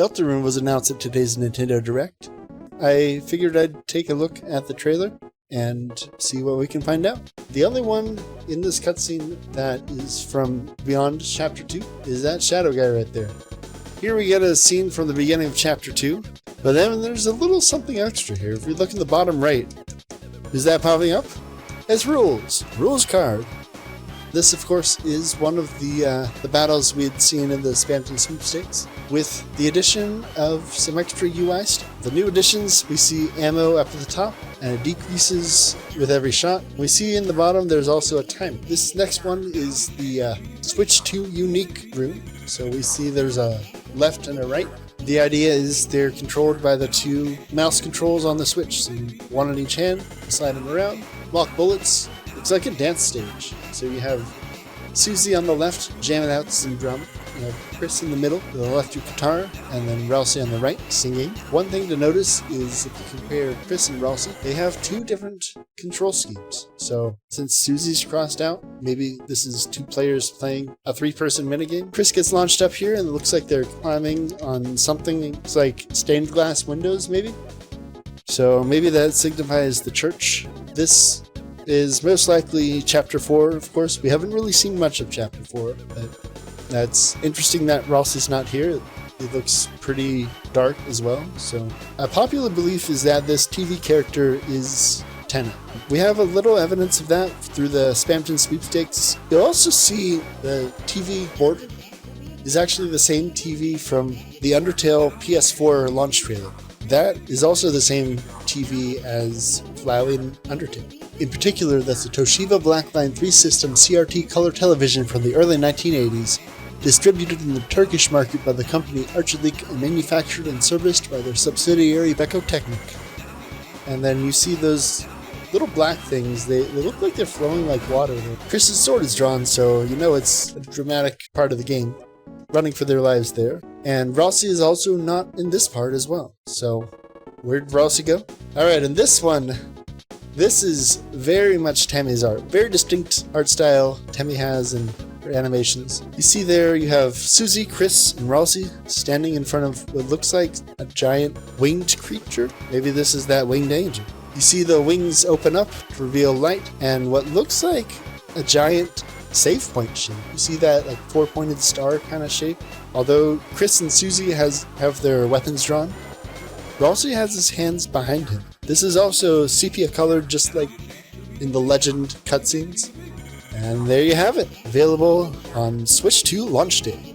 Deltarune was announced at today's Nintendo Direct. I figured I'd take a look at the trailer and see what we can find out. The only one in this cutscene that is from beyond Chapter 2 is that shadow guy right there. Here we get a scene from the beginning of Chapter 2, but then there's a little something extra here. If we look in the bottom right, is that popping up? It's rules card. This, of course, is one of the battles we had seen in the Spamton Sweepstakes, with the addition of some extra UI stuff. The new additions, we see ammo up at the top, and it decreases with every shot. We see in the bottom there's also a timer. This next one is the Switch 2 unique room. So we see there's a left and a right. The idea is they're controlled by the two mouse controls on the Switch. So one on each hand, slide them around, block bullets. Looks like a dance stage. So you have Susie on the left jamming out some drum. You have Chris in the middle with the electric guitar, and then Ralsei on the right singing. One thing to notice is if you compare Chris and Ralsei, they have two different control schemes. So since Susie's crossed out, maybe this is two players playing a three-person minigame. Chris gets launched up here, and it looks like they're climbing on something. It's like stained glass windows, maybe. So maybe that signifies the church. This is most likely Chapter 4, of course. We haven't really seen much of Chapter 4, but that's interesting that Ralsei's not here. It looks pretty dark as well. So a popular belief is that this TV character is Tenna. We have a little evidence of that through the Spamton Sweepstakes. You'll also see the TV border is actually the same TV from the Undertale PS4 launch trailer. That is also the same TV as Flowing Undertale. In particular, that's the Toshiba Blackline 3 system CRT color television from the early 1980s, distributed in the Turkish market by the company Arçelik and manufactured and serviced by their subsidiary Beko Teknik. And then you see those little black things, they look like they're flowing like water. Chris's sword is drawn, so you know it's a dramatic part of the game, running for their lives there. And Ralsei is also not in this part as well. So where'd Ralsei go? Alright, and this one, this is very much Temmie's art. Very distinct art style Temmie has in her animations. You see there you have Susie, Chris, and Ralsei standing in front of what looks like a giant winged creature. Maybe this is that winged angel. You see the wings open up to reveal light and what looks like a giant save point shape. You see that like four-pointed star kind of shape? Although Chris and Susie have their weapons drawn, Ralsei has his hands behind him. This is also sepia colored, just like in the Legend cutscenes. And there you have it, available on Switch 2 launch day.